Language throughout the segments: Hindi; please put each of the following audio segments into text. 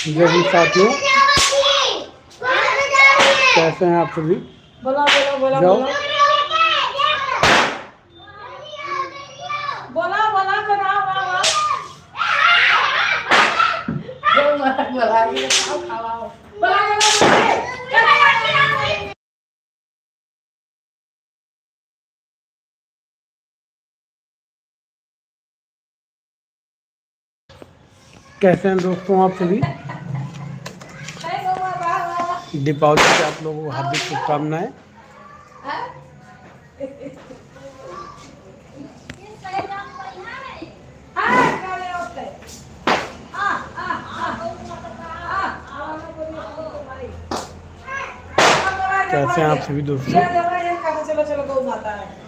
जो भी साथियों, कैसे हैं आप सभी? बोला बोला बोला जाओ। बोला बोला बोला बोला बोला बोला कैसे हैं दोस्तों आप सभी? दीपावली की आप लोगों को हार्दिक शुभकामनाएं। कैसे हैं आप सभी दोस्तों? चलो चलो गौ माता है।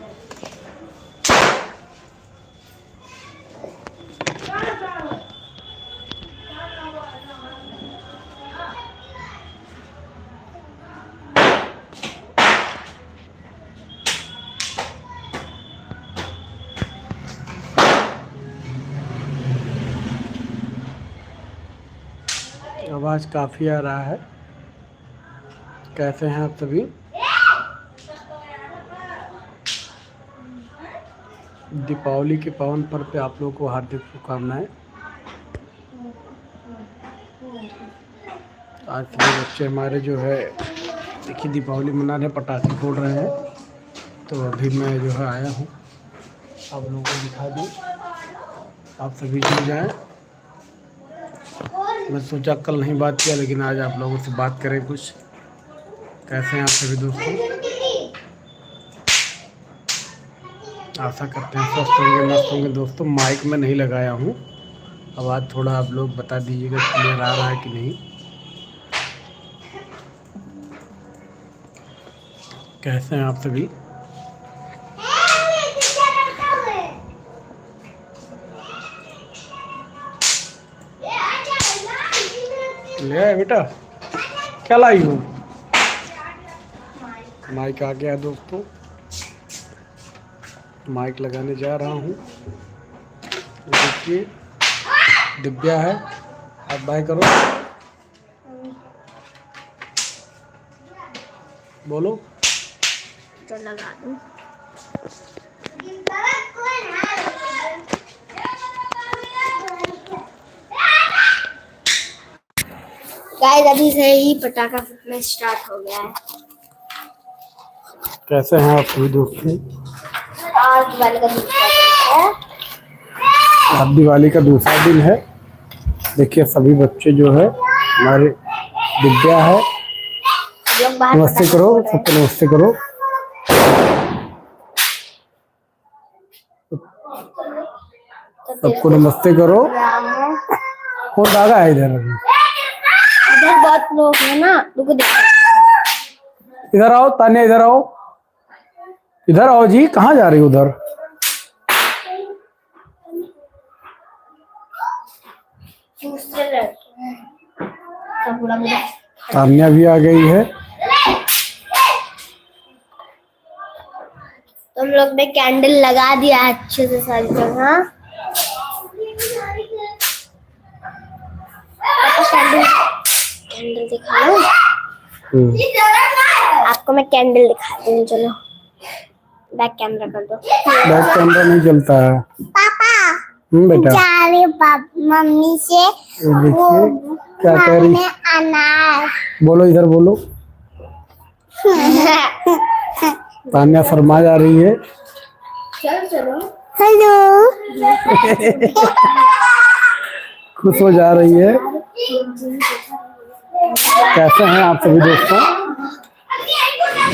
आवाज़ काफ़ी आ रहा है। कैसे हैं आप सभी? दीपावली के पावन पर्व पे आप लोगों को हार्दिक शुभकामनाएं। आज सभी बच्चे हमारे जो है देखिए दीपावली मना रहे, पटाखे फोड़ रहे हैं। तो अभी मैं जो है आया हूँ, आप लोगों को दिखा दूँ, आप सभी जुड़ जाएं। मैं सोचा कल नहीं बात किया, लेकिन आज आप लोगों से बात करें कुछ। कैसे हैं आप सभी दोस्तों? आशा करते हैं स्वस्थ होंगे, मस्त होंगे दोस्तों। माइक में नहीं लगाया हूँ, आवाज़ थोड़ा आप लोग बता दीजिएगा क्लियर आ रहा है कि नहीं। कैसे हैं आप सभी? ले आए बेटा, क्या लाई हो? माइक आ गया दोस्तों, माइक लगाने जा रहा हूँ। देखिए दिव्या है, आप बाय करो, बोलो। तो लगा दूं। गाइस अभी से ही पटाखा फूटना स्टार्ट हो गया है। कैसे हैं आप सभी दोस्तों? आज दिवाली का दूसरा दिन है। आज दिवाली का दूसरा दिन है। देखिए सभी बच्चे जो है हमारे, दिव्या है, हम लोग बाहर नमस्ते पटाखा करो, फोड़ रहे हैं। सबको नमस्ते करो। तो सबको नमस्ते करो। कौन दादा है इधर? अभी इधर बहुत लोग हैं ना, रुको देखो। इधर आओ तान्या, इधर आओ, इधर आओ जी। कहाँ जा रही हो उधर? दूसरे लड़के हैं। तो पूरा मेरा तान्या भी आ गई है। तो हम लोग ने कैंडल लगा दिया है अच्छे से सारी जगह। कैंडल कैंडल दिखाऊं? आपको मैं कैंडल दिखाती हूँ, चलो बैक कैमरा कर दो। बैक कैमरा नहीं चलता है पापा बेटा। जा रही मम्मी से देखिए क्या कह रही, अनार। बोलो इधर बोलो। तान्या फरमा जा रही है। चलो चलो हेलो। खुश हो जा रही है। कैसे हैं आप सभी दोस्तों?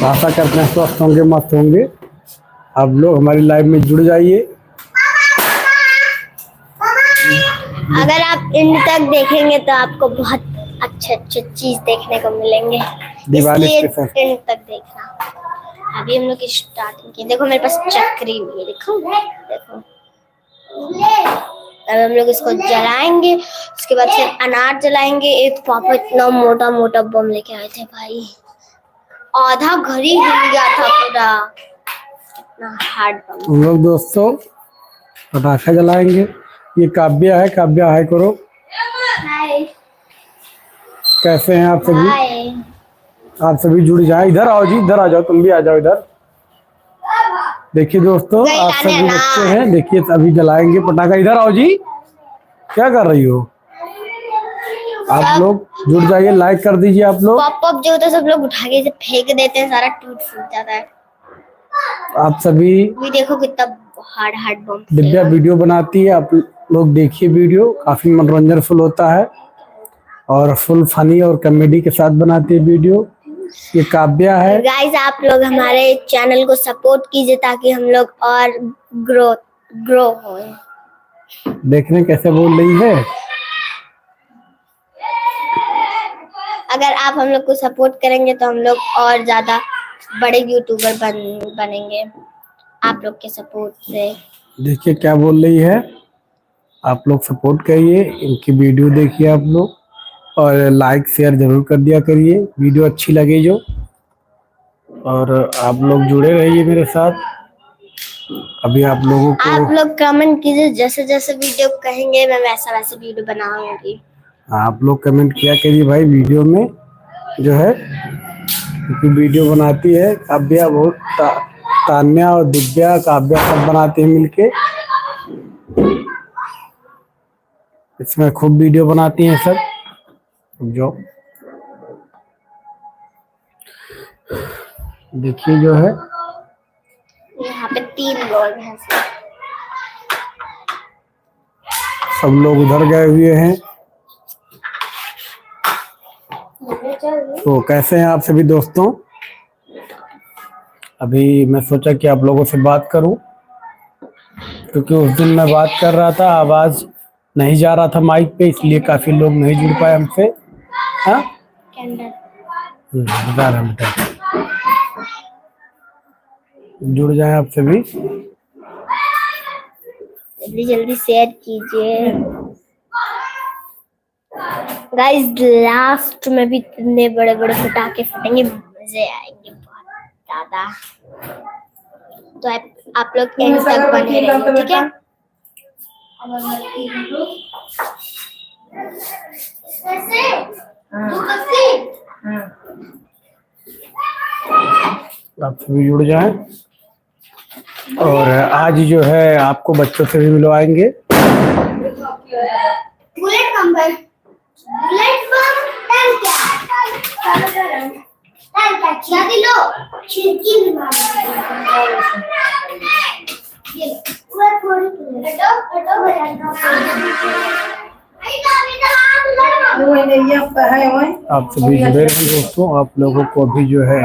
आशा करते हैं स्वस्थ होंगे, मस्त होंगे। आप लोग हमारी लाइव में जुड़ जाइए। अगर आप इन तक देखेंगे तो आपको बहुत अच्छे अच्छे चीज देखने को मिलेंगे, दिवाली इसलिए स्पेशल। इन तक देखना। अभी हम लोग स्टार्टिंग की, देखो मेरे पास चक्री भी है, देखो देखो। अब हम लोग इसको जलाएंगे, उसके बाद फिर अनार जलाएंगे। एक पापा इतना मोटा मोटा बम लेके आए थे भाई, आधा घर ही हिल गया था पूरा, इतना हार्ड बम। हम लोग दोस्तों पटाखा जलाएंगे। ये काव्या है, काव्या हाय करो। हाय। कैसे हैं आप सभी? हाय। आप सभी जुड़ जाए। इधर आओ जी, इधर आ जाओ, तुम भी आ जाओ इधर। देखिए दोस्तों, गई आप लाने सभी अनार। बच्चे हैं, देखिए अभी जलाएंगे पटाखा। इधर आओ जी, क्या कर रही हो? आप लोग जुड़ जाइए, लाइक कर दीजिए आप लोग। पॉप जो होता है सब लोग उठा के इसे फेंक देते हैं, सारा टूट फूट जाता है। आप सभी, भी देखो कितना हार्ड हार्ड बम दिव्या वीडियो बनाती है, आप लोग देखिए वीडियो, काफी मनोरंजन फुल होता है और फुल फनी और कॉमेडी के साथ बनाती है वीडियो। ये काव्या है। गाइस, आप लोग हमारे चैनल को सपोर्ट कीजिए ताकि हम लोग और ग्रो हो। देख रहे हैं कैसे बोल रही है। अगर आप हम लोग को सपोर्ट करेंगे तो हम लोग और ज्यादा बड़े यूट्यूबर बनेंगे आप लोग के सपोर्ट से। देखिए क्या बोल रही है। आप लोग सपोर्ट करिए, इनकी वीडियो देखिए आप लोग, और लाइक शेयर जरूर कर दिया करिए वीडियो अच्छी लगे जो। और आप लोग जुड़े रहिए मेरे साथ। अभी आप लोगों को, आप लोग कमेंट कीजिए, जैसे जैसे वीडियो कहेंगे मैं वैसा वैसा वीडियो बनाऊंगी। आप लोग कमेंट किया करिए भाई वीडियो में जो है, क्योंकि वीडियो बनाती है काव्या बहुत, तान्या और दिव्या काव्या सब बनाते हैं मिलके। इसमें खूब वीडियो बनाती हैं सब जो। देखिए जो है, यहाँ पे 3 लोग हैं। सब लोग उधर गए हुए हैं। तो कैसे हैं आप सभी दोस्तों? अभी मैं सोचा कि आप लोगों से बात करूं, क्योंकि उस दिन मैं बात कर रहा था, आवाज नहीं जा रहा था माइक पे, इसलिए काफी लोग नहीं जुड़ पाए हमसे। हाँ, बता रहा बेटा, जुड़ जाएं आप सभी। जल्दी जल्दी शेयर कीजिए गाइस। लास्ट में भी इतने बड़े बड़े पटाखे फटेंगे, मजे आएंगे बहुत ज्यादा। तो आप लोग एंड तक बने रहिए, ठीक है? आप सभी जुड़ जाएं। और आज जो है आपको बच्चों से भी मिलवाएंगे। बुलेट नंबर, बुलेट बम दादी लो, खिड़की में मारो। ये लो, थोड़ी हटो हटो बेटा। आप सभी जुड़े रहें दोस्तों। आप लोगों को भी जो है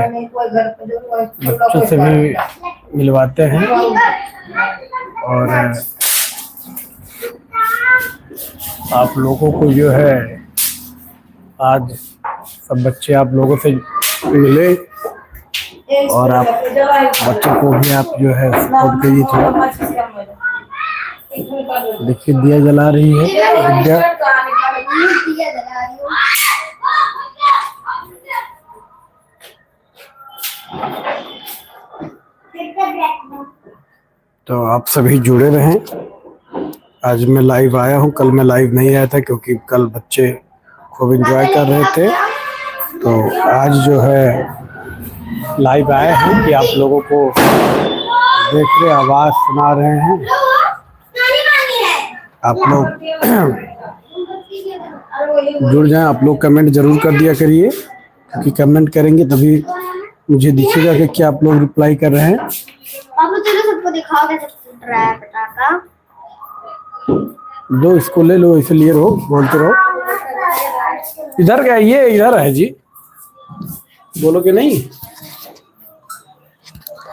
बच्चों से भी मिलवाते हैं, और आप लोगों को जो है आज सब बच्चे आप लोगों से मिले, और आप बच्चों को भी आप जो है सपोर्ट करिए थोड़ा। देखिए दिया जला रही है विद्या। तो आप सभी जुड़े रहें। आज मैं लाइव आया हूँ, कल मैं लाइव नहीं आया था क्योंकि कल बच्चे खूब एंजॉय कर रहे थे। तो आज जो है लाइव आए हैं कि आप लोगों को देख रहे, आवाज सुना रहे हैं। आप लोग जुड़ जाएं। आप लोग कमेंट जरूर कर दिया करिए, क्योंकि कमेंट करेंगे तभी मुझे दिखेगा कि क्या आप लोग रिप्लाई कर रहे हैं। पापा चलो सबको दिखाओ कैसे फूट रहा है पटाखा। दो इसको ले लो, इसलिए रहो, बोलते रहो। इधर क्या, ये इधर है जी, बोलोगे नहीं?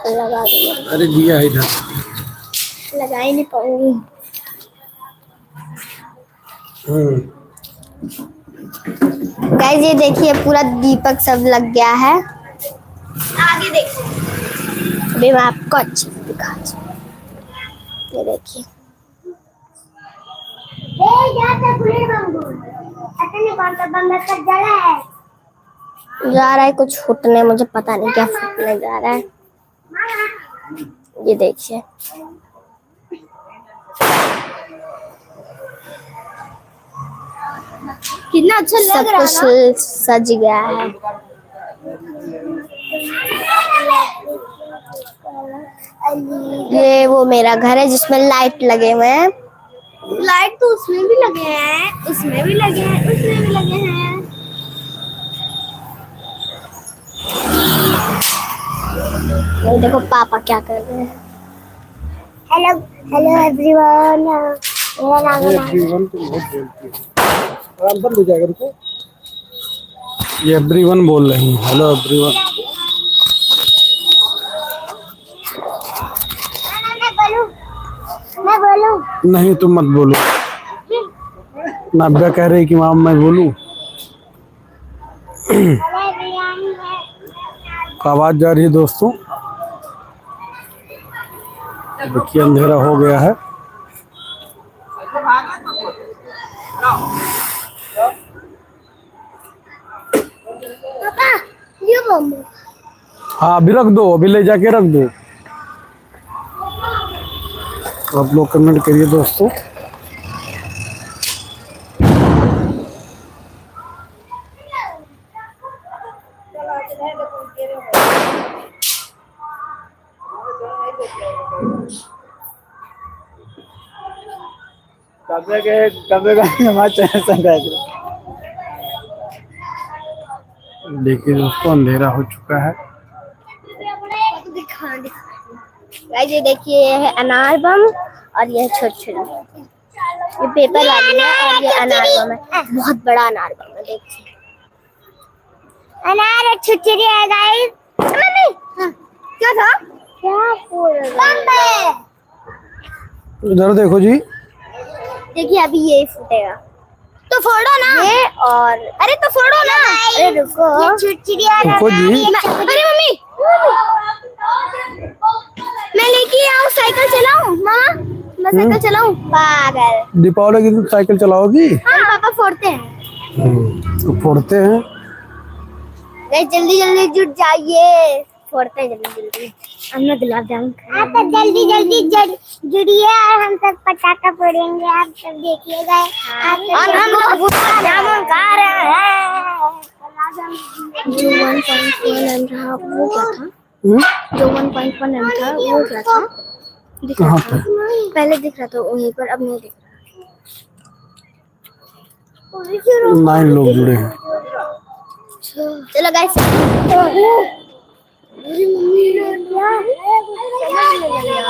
लगा दो। अरे दिया है इधर, लगा ही नहीं पाऊंगी। गाइस ये देखिए पूरा दीपक सब लग गया है। आगे देखो, अभी मैं आपको अच्छे से दिखाती हूँ। ये देखिए, जा रहा है कुछ फूटने, मुझे पता नहीं क्या फूटने जा रहा है। ये देखिए, कितना अच्छा लग रहा है। सब कुछ सज गया है। ये वो मेरा घर है जिसमें लाइट लगे हुए हैं। लाइट तो उसमें भी लगे हैं, उसमें भी लगे हैं, उसमें भी लगे हैं। ये देखो पापा क्या कर रहे हैं। Hello hello everyone. मेरा नाम है। एवरीवन तो बहुत बोलती है। आराम बंद हो जाएगा रुको। ये एवरीवन बोल रही हैं। Hello everyone. मैं बोलूं? नहीं तुम मत बोलो। नाब्या कह रही कि माम मैं बोलूं। आवाज जा रही है दोस्तों। देखिए अंधेरा हो गया है। पापा ये बम। हाँ अभी रख दो, अभी ले जाके रख दो। आप लोग कमेंट करिए दोस्तों। देखिए दोस्तों अंधेरा हो चुका है। गाइस ये देखिए ये है अनार बम और ये छोटे छोटे। ये पेपर वाली है और ये अनार बम है। बहुत बड़ा अनार बम है। देखिए अनार छुटछुरी है गाइस। मम्मी क्या था? क्या बोल रहे हैं? इधर देखो जी। देखिए अभी ये फूटेगा तो फोड़ो ना। ये और अरे तो फोड़ो ना। अरे रुको ये छुटछुरी है। रुको जी। अरे मम्मी मैं लेके आऊँ साइकिल चलाऊं? मामा मैं साइकिल चलाऊं? पागल। दीपावली के दिन साइकिल चलाओगी? हाँ पापा फोड़ते हैं। तो फोड़ते हैं। जल्दी जल्दी जुट जाइए। फोड़ते हैं जल्दी जल्दी। हमने गुलाब जामुन खाया। तो जल्दी जल्दी जुड़िए और हम सब पटाखा फोड़ेंगे। आप सब देखिएगा। और हम लोग गुलाब जामुन खा रहे हैं। जो 1.1 एम था वो क्या था? जो 1.1 एम था वो क्या था? दिख रहा था पहले, दिख रहा था वहीं पर, अब नहीं दिख रहा। 9 लोग जुड़े हैं। चलो गाइस।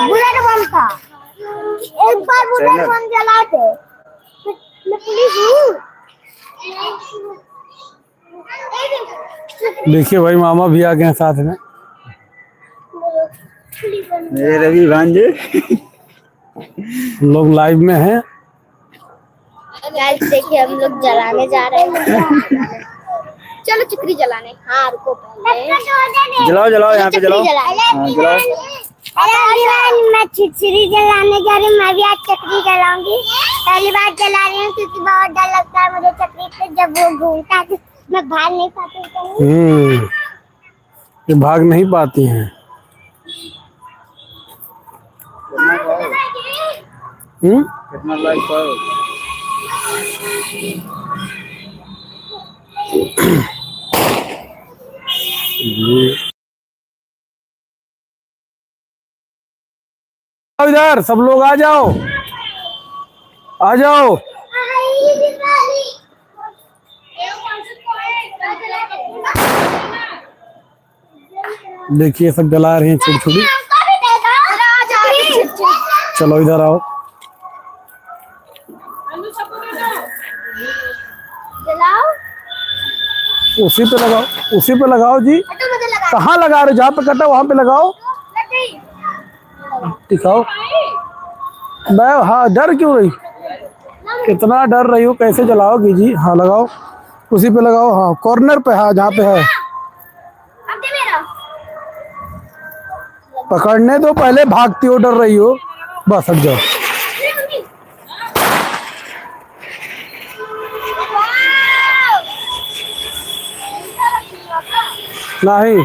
बुलेट बम था। एक बार बुलेट बम जलाए थे। मैं पुलिस हूँ। देखिए भाई मामा भी आ गए हैं साथ में। मेरे रवि भांजे हम लोग लाइव में हैं। गाइस देखिए हम लोग जलाने जा रहे हैं। चलो चिकरी जलाने। हाँ रुको पहले। जलाओ जलाओ यहाँ पे जलाओ। हाँ, जलाओ। मैं छिछरी जलाने जा रही हूँ। मैं भी आज चक्री जलाऊंगी। पहली बार जला रही हूँ क्योंकि बहुत डर लगता है मुझे चक्री से। जब वो घूमता है मैं भाग नहीं पाती हूँ। ये भाग नहीं पाती हैं। कितना लाइक करो। इधर सब लोग आ जाओ, आ जाओ। देखिए सब जला रहे हैं छोटी छोटी। चलो इधर आओ। जलाओ। उसी पे लगाओ, उसी पे लगाओ जी। कहाँ लगा रहे हो? जहाँ पे कटा वहाँ पे लगाओ। दिखाओ। मैं हाँ डर क्यों रही? कितना डर रही हो? कैसे जलाओगी जी? हाँ लगाओ, उसी पे लगाओ। हाँ कॉर्नर पे। हाँ जहाँ पे है। पकड़ने दो पहले, भागती हो, डर रही हो। बस हट जाओ। नहीं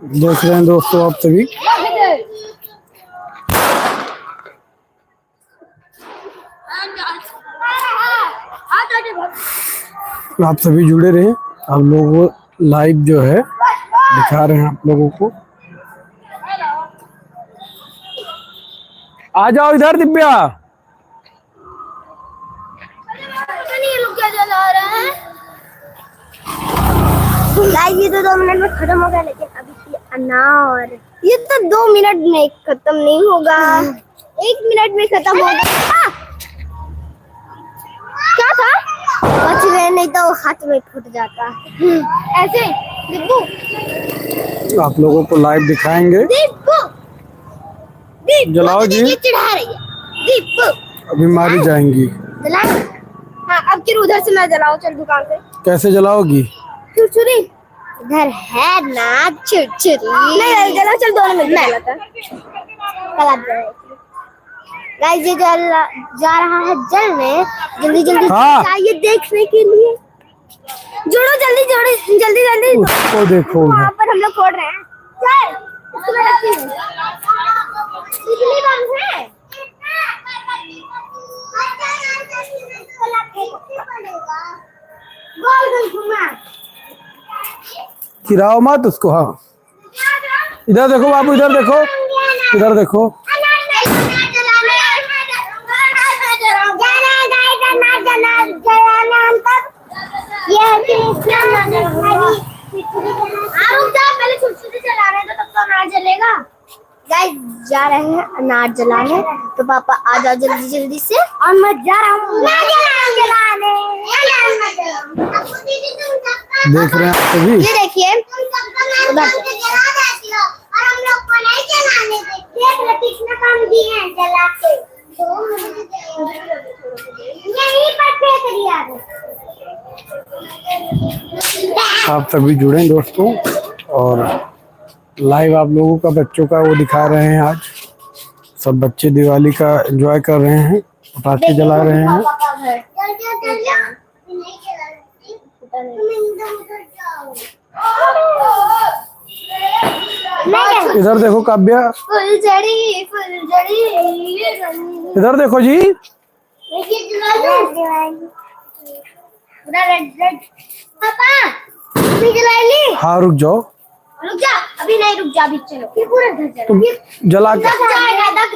देख रहे हैं दोस्तों आप सभी, आप सभी जुड़े रहे। आप लोगों को लाइव जो है दिखा रहे हैं आप लोगों को। आ जाओ इधर दिव्या। ये तो 2 मिनट में खत्म हो गया, लेकिन अभी ये अनार ये तो 2 मिनट में खत्म नहीं होगा, 1 मिनट में खत्म होगा। क्या था? बच गए, नहीं तो हाथ में फूट जाता ऐसे। दीपू आप लोगों को लाइव दिखाएंगे। दीपू जलाओ जी। चढ़ा रही है दीपू। अभी मारी जाएंगी। जलाए? हाँ, अब फिर उधर से मैं जलाऊं? चल दुकान से। कैसे जलाओगी? छुरछुरी इधर है ना, छुरछुरी नहीं जला। चल दोनों में जलाता गाइस। ये जा रहा है जलने। जल्दी जल्दी हाँ। चाहिए देखने के लिए। जोड़ो जल्दी, जोड़ो जल्दी जल्दी। उसको देखो वहाँ पर हम लोग फोड़ रहे हैं। चल इसमें रखती हूँ। बिजली बंद है। गोल गोल घुमा। गिराओ मत उसको। हाँ, इधर देखो बाबू, इधर देखो, इधर देखो। पहले छुटछुटी जलाने दो, तब तो अनार जलेगा। गाइस जा रहे हैं अनार जलाने, तो पापा आ जाओ जल्दी जल्दी से। और मैं जा रहा हूँ जलाने। देख रहे हैं आप सभी। ये देखिए आप सभी जुड़े दोस्तों, और लाइव आप लोगों का बच्चों का वो दिखा रहे हैं। आज सब बच्चे दिवाली का एंजॉय कर रहे हैं, पटाखे जला रहे हैं। इधर देखो काव्या, फुलझड़ी इधर देखो जी। पूरा रेड रेड। पापा अभी जला ली? हाँ रुक जाओ। रुक जा, अभी नहीं, रुक जा, अभी चलो। ये पूरा घर जला। तुम जला के दक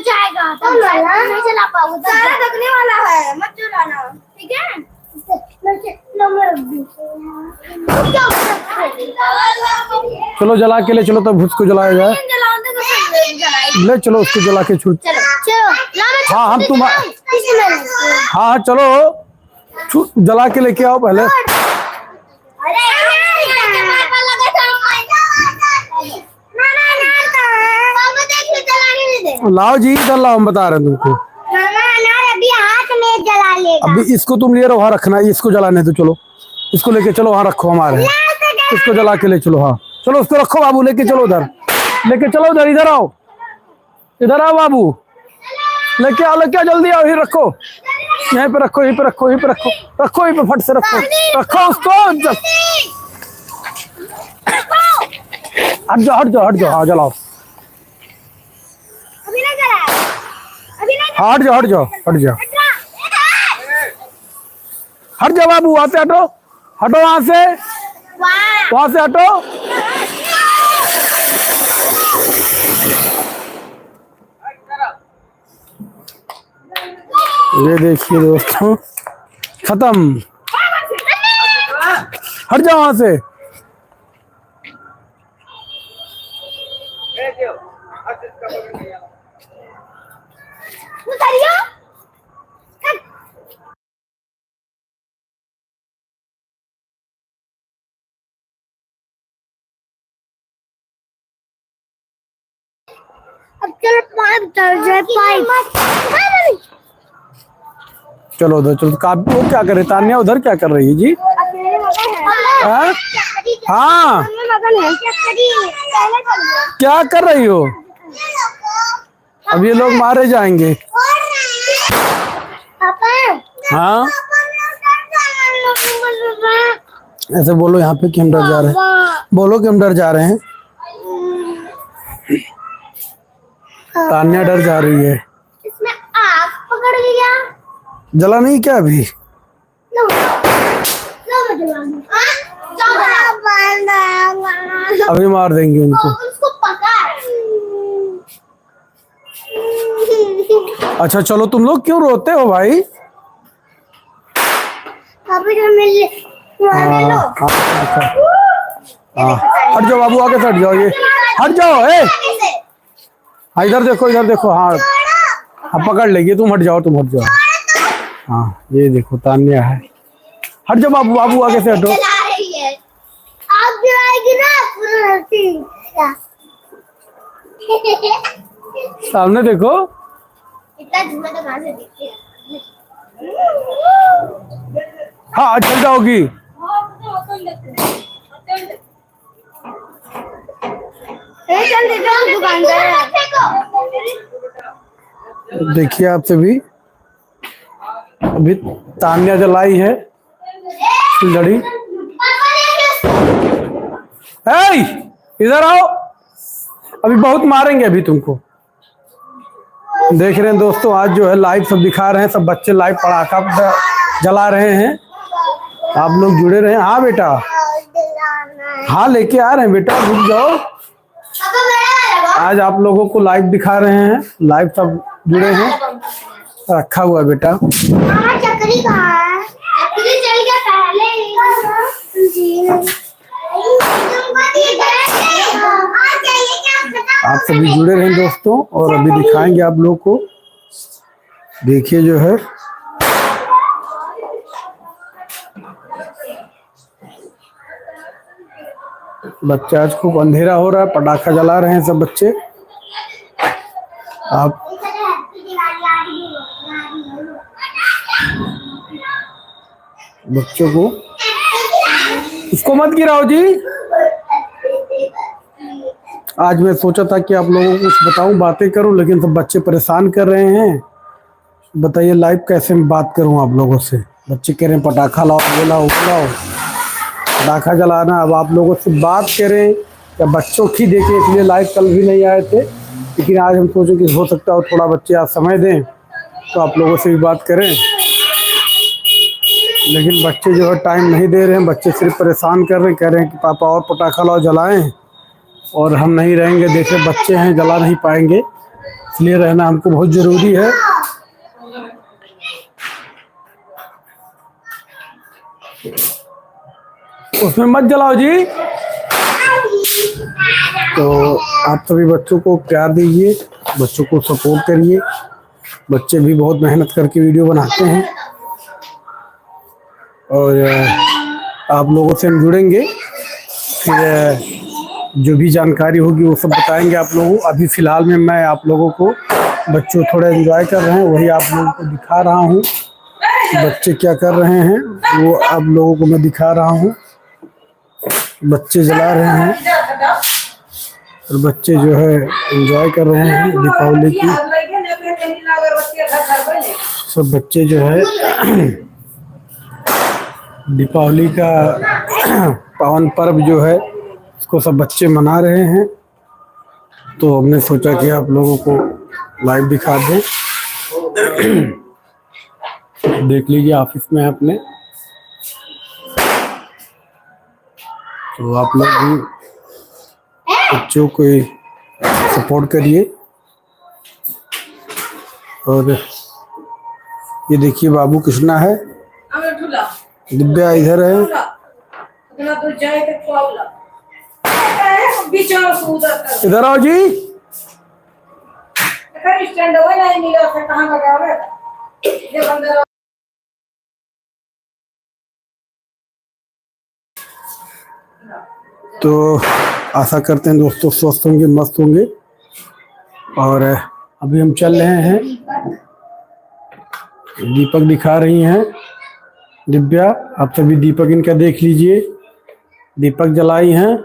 जाएगा, दक जाएगा। नहीं जला पाऊंगा, सारा दकने वाला है, मत जलाना, ठीक है? चलो जला के ले चलो, तब उसको जलाया जाए। ले चलो उसको जला के छूट। चलो चलो। हाँ हम तुम हाँ चलो जला के लेके आओ पहले। लाओ जी, इधर लाओ, हम बता रहे हैं तुमको। अभी हाथ में जला लेगा। अभी इसको तुम ले रहो, वहाँ रखना, इसको जलाने दो। चलो इसको लेके चलो, वहाँ रखो हमारे। इसको जला के ले चलो। हाँ चलो उसको रखो बाबू, लेके चलो उधर, लेके चलो उधर। इधर आओ, इधर आओ बाबू, लेके आओ, लेके आओ, जल्दी आओ। यहीं रखो, यहीं पे रखो, यहीं पे रखो, यहीं पे रखो, रखो यहीं पे, फट से रखो, रखो उसको। हट जाओ, हट जाओ, हट जाओ। हाँ जलाओ। अभी नहीं जला, अभी नहीं। हाँ हट जाओ, हट जाओ, हट जाओ, हट जाओ बाबू, वहां से हटो, हटो वहां से, वहां से हटो। ये देखिए दोस्तों, खत्म। हट जाओ वहां से। अब चलो पाइप चल जाए, पाइप। चलो उधर चलो। वो क्या कर रही तान्या, उधर क्या कर रही है जी? हाँ? हाँ क्या कर रही हो? अब ये लोग मारे जाएंगे। हाँ ऐसे बोलो यहाँ पे कि हम डर जा रहे हैं, बोलो कि हम डर जा रहे हैं। तान्या डर जा रही है। इसमें आग पकड़ लिया। जला नहीं क्या अभी? लो लो मैं जलाऊंगी। अभी मार देंगे उनको। उसको पकड़। अच्छा चलो, तुम लोग क्यों रोते हो भाई? अभी तो मिल मार लो। हाँ, हट जाओ बाबू, आगे से हट जाओ, ये हट जाओ। हाँ इधर देखो, इधर देखो। हाँ हाँ पकड़ लेगी, तुम हट जाओ, तुम हट जाओ। हाँ ये देखो तान्या है। हट जाओ बाबू, बाबू आगे से हटो। जला रही है। आग जलाएगी ना सामने देखो। इतना धुआं तो कहाँ से दिखती है? हाँ चल जाओगी। दुकानदार देखिए आप सभी, अभी तान्या जलाई है लड़ी। ए, इधर आओ, अभी बहुत मारेंगे अभी तुमको। देख रहे हैं दोस्तों, आज जो है लाइव सब दिखा रहे हैं, सब बच्चे लाइव पटाखा जला रहे हैं। आप लोग जुड़े रहे। हाँ बेटा, हाँ लेके आ रहे हैं बेटा, रुक जाओ। आज आप लोगों को लाइव दिखा रहे हैं, लाइव सब जुड़े हैं। रखा हुआ बेटा। चक्री कहाँ है? चक्री चल गया पहले ही। आप सभी जुड़े रहें दोस्तों, और अभी दिखाएंगे आप लोग को। देखिए जो है बच्चे, आज खूब अंधेरा हो रहा है, पटाखा जला रहे हैं सब बच्चे। आप बच्चों को, इसको मत गिराओ जी। आज मैं सोचा था कि आप लोगों को कुछ बताऊं, बातें करूं, लेकिन सब बच्चे परेशान कर रहे हैं। बताइए लाइव कैसे मैं बात करूं आप लोगों से? बच्चे कह रहे हैं पटाखा लाओ, वो लाओ, वो लाओ, पटाखा जलाना। अब आप लोगों से बात करें या बच्चों की देखें, इसलिए लाइव कल भी नहीं आए थे, लेकिन आज हम सोचे कि हो सकता हो थोड़ा बच्चे आज समय दें तो आप लोगों से भी बात करें। लेकिन बच्चे जो है टाइम नहीं दे रहे हैं, बच्चे सिर्फ परेशान कर रहे हैं, कह रहे हैं कि पापा और पटाखा लाओ जलाएं, और हम नहीं रहेंगे। देखिए बच्चे हैं, जला नहीं पाएंगे, इसलिए रहना हमको बहुत ज़रूरी है। उसमें मत जलाओ जी। तो आप सभी बच्चों को प्यार दीजिए, बच्चों को सपोर्ट करिए। बच्चे भी बहुत मेहनत करके वीडियो बनाते हैं, और आप लोगों से हम जुड़ेंगे, फिर जो भी जानकारी होगी वो सब बताएंगे आप लोगों को। अभी फ़िलहाल में मैं आप लोगों को, बच्चों थोड़ा एंजॉय कर रहे हैं, वही आप लोगों को दिखा रहा हूँ। बच्चे क्या कर रहे हैं वो आप लोगों को मैं दिखा रहा हूँ। बच्चे जला रहे हैं और बच्चे जो है एंजॉय कर रहे हैं दीपावली की। सब बच्चे जो है दीपावली का पावन पर्व जो है उसको सब बच्चे मना रहे हैं, तो हमने सोचा कि आप लोगों को लाइव दिखा दें। देख लीजिए ऑफिस में अपने, तो आप लोग भी बच्चों को सपोर्ट करिए। और ये देखिए बाबू कृष्णा है, दिव्या इधर है। इधर आओ जी। तो आशा करते हैं दोस्तों स्वस्थ होंगे, मस्त होंगे। और अभी हम चल रहे हैं, दीपक दिखा रही हैं दिव्या। आप सभी दीपक इनका देख लीजिए, दीपक जलाई हैं।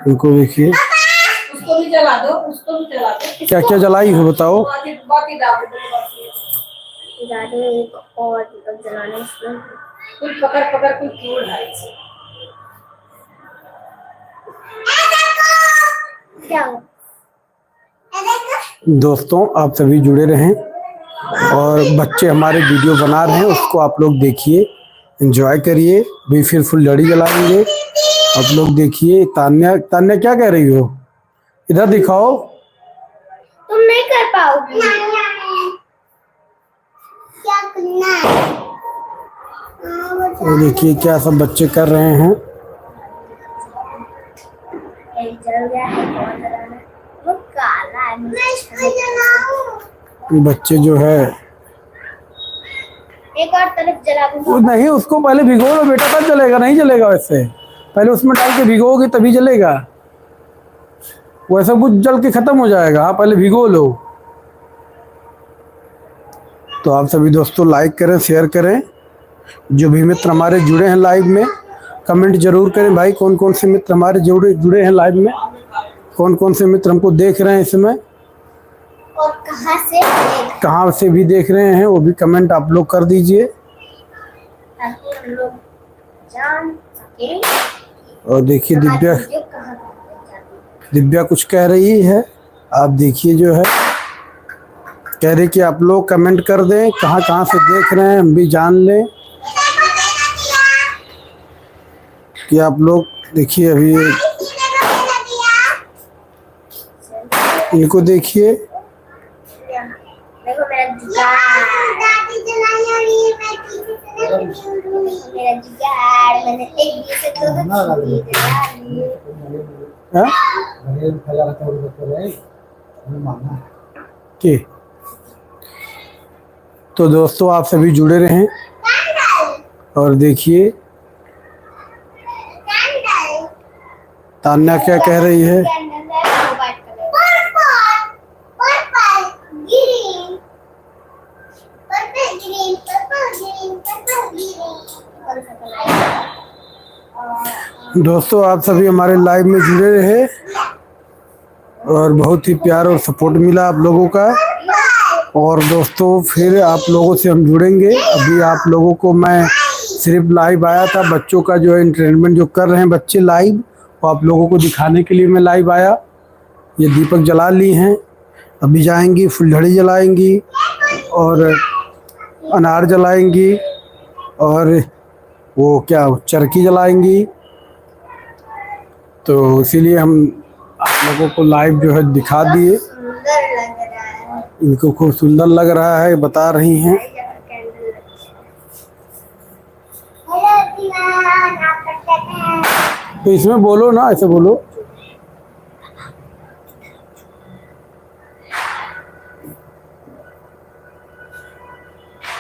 उनको देखिए, उसको भी जला दो, उसको भी जला दो। क्या क्या जलाई हो बताओ। बाकी डाल दो। एक और दीपक जलाने इसमें। कोई पकड़ पकड़ कोई तोड़ है। क्या हो? दोस्तों आप सभी जुड़े रहें और बच्चे हमारे वीडियो बना रहे हैं, उसको आप लोग देखिए, एंजॉय करिए। भी फिर फुलझड़ी जलाएंगे, आप लोग देखिए। तान्या तान्या क्या कह रही हो? इधर दिखाओ। तुम नहीं कर पाओगी। क्या करना है? और देखिए क्या सब बच्चे कर रहे हैं। एक जल गया है, कौन जलाना है? वो काला है। मैं इसको जलाऊं। बच्चे जो है एक और तरफ जला दूंगा। वो नहीं, उसको पहले भिगो लो बेटा, तब जलेगा। नहीं जलेगा वैसे, पहले उसमें डाल के भिगोगे तभी जलेगा। वैसा कुछ जल के खत्म हो जाएगा। हाँ, पहले भिगो लो। तो आप सभी दोस्तों लाइक करें, शेयर करें। जो भी मित्र हमारे जुड़े हैं लाइव में, कमेंट जरूर करें भाई। कौन कौन से मित्र हमारे जुड़े हैं लाइव में, कौन कौन से मित्र हमको देख रहे हैं इसमें, और कहाँ से भी देख रहे हैं, वो भी कमेंट आप लोग कर दीजिए, ताकि हम लोग जान सके। और देखिए हमारी वीडियो कहाँ तक जाती है। दिव्या कुछ कह रही है, आप देखिए। जो है कह रही कि आप लोग कमेंट कर दें कहाँ कहाँ से देख रहे हैं, हम भी जान लें कि आप लोग देखिए। अभी इनको देखिए, देखो मेरा जुगाड़। मेरा जुगाड़ मैंने एक से के। तो दोस्तों आप सभी जुड़े रहें और देखिए तान्या क्या कह रही है। दोस्तों आप सभी हमारे लाइव में जुड़े रहे और बहुत ही प्यार और सपोर्ट मिला आप लोगों का। और दोस्तों फिर आप लोगों से हम जुड़ेंगे। अभी आप लोगों को मैं सिर्फ लाइव आया था, बच्चों का जो है एंटरटेनमेंट जो कर रहे हैं बच्चे लाइव, वो आप लोगों को दिखाने के लिए मैं लाइव आया। ये दीपक जला ली हैं, अभी जाएंगी फुलझड़ी जलाएंगी और अनार जलाएंगी और वो क्या चरखी जलाएंगी। तो इसीलिए हम आप लोगों को लाइव जो है दिखा दिए। इनको खूब सुंदर लग रहा है, बता रही हैं। तो इसमें बोलो ना, ऐसे बोलो।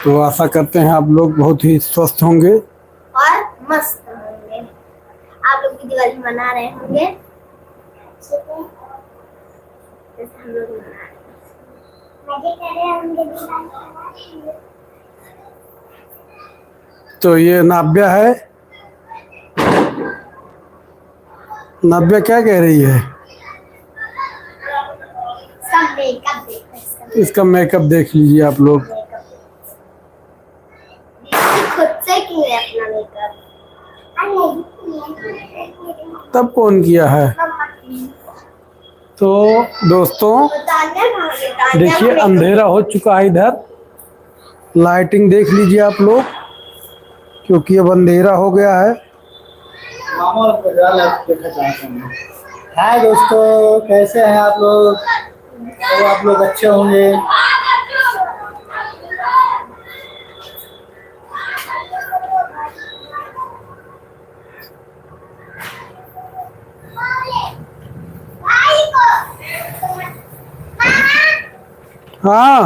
तो आशा करते हैं आप लोग बहुत ही स्वस्थ होंगे और मस्त होंगे। आप लोग भी दिवाली मना रहे होंगे जैसे हम लोग मना रहे हैं। मजे कर रहे होंगे दिवाली। तो ये नाव्या है। नाव्या क्या कह रही है? सब मेकअप देखो, इसका मेकअप देख लीजिए आप लोग। खुद से किया अपना मेकअप। तब कौन किया है? तो दोस्तों देखिए अंधेरा हो चुका है इधर, लाइटिंग देख लीजिए आप लोग, क्योंकि अब अंधेरा हो गया है। हाय दोस्तों, कैसे हैं आप लोग? तो आप लोग अच्छे होंगे। हाँ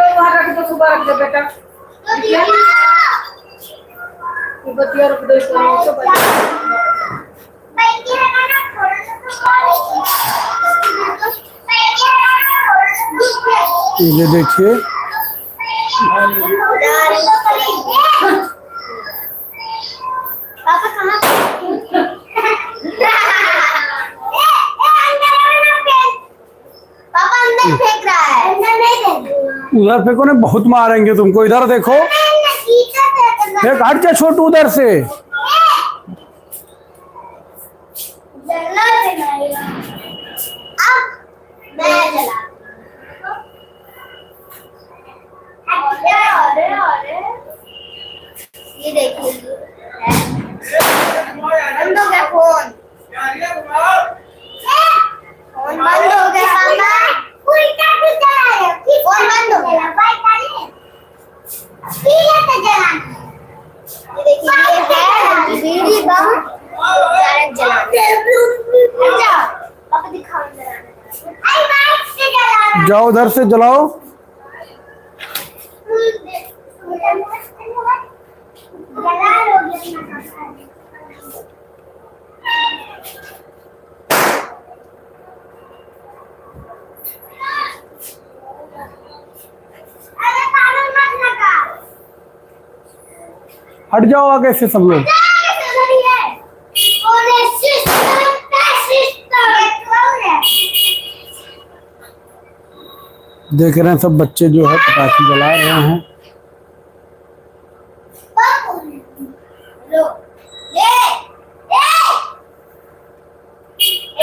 वहाँ रख दो, सुबह रख दो बेटा। बतिया रख दो इसको। ये देखिए पापा कहाँ उधर फेंको ना, बहुत मारेंगे तुमको। इधर देखो, एक हट जा छोटू उधर से। ये देखिए, बंद हो गया फोन। फोन बंद हो गया पापा। फोन बंद हो गया। ये देखिए, ये है बीड़ी बम जलाना। पापा दिखाओ जलाना। जाओ उधर से जलाओ। हट जाओ आगे से सब लोग। देख रहे हैं सब बच्चे जो है पटाखे जला रहे हैं।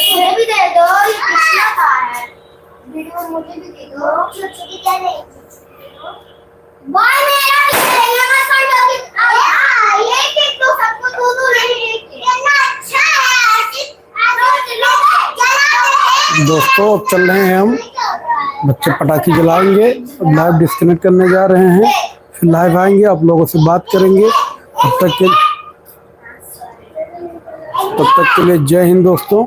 मुझे भी दे दो, ये कितना का है? वीडियो मुझे भी दे दो। छोटी क्या नहीं? भाई मेरा भी है, मैं संडे की ये केक तो सबको दो नहीं कितना अच्छा है। दोस्तों अब चल रहे हैं हम, बच्चे पटाखे जलाएंगे। अब लाइव डिस्कनेक्ट करने जा रहे हैं, फिर लाइव आएंगे, आप लोगों से बात करेंगे। तब तक के लिए जय हिंद दोस्तों।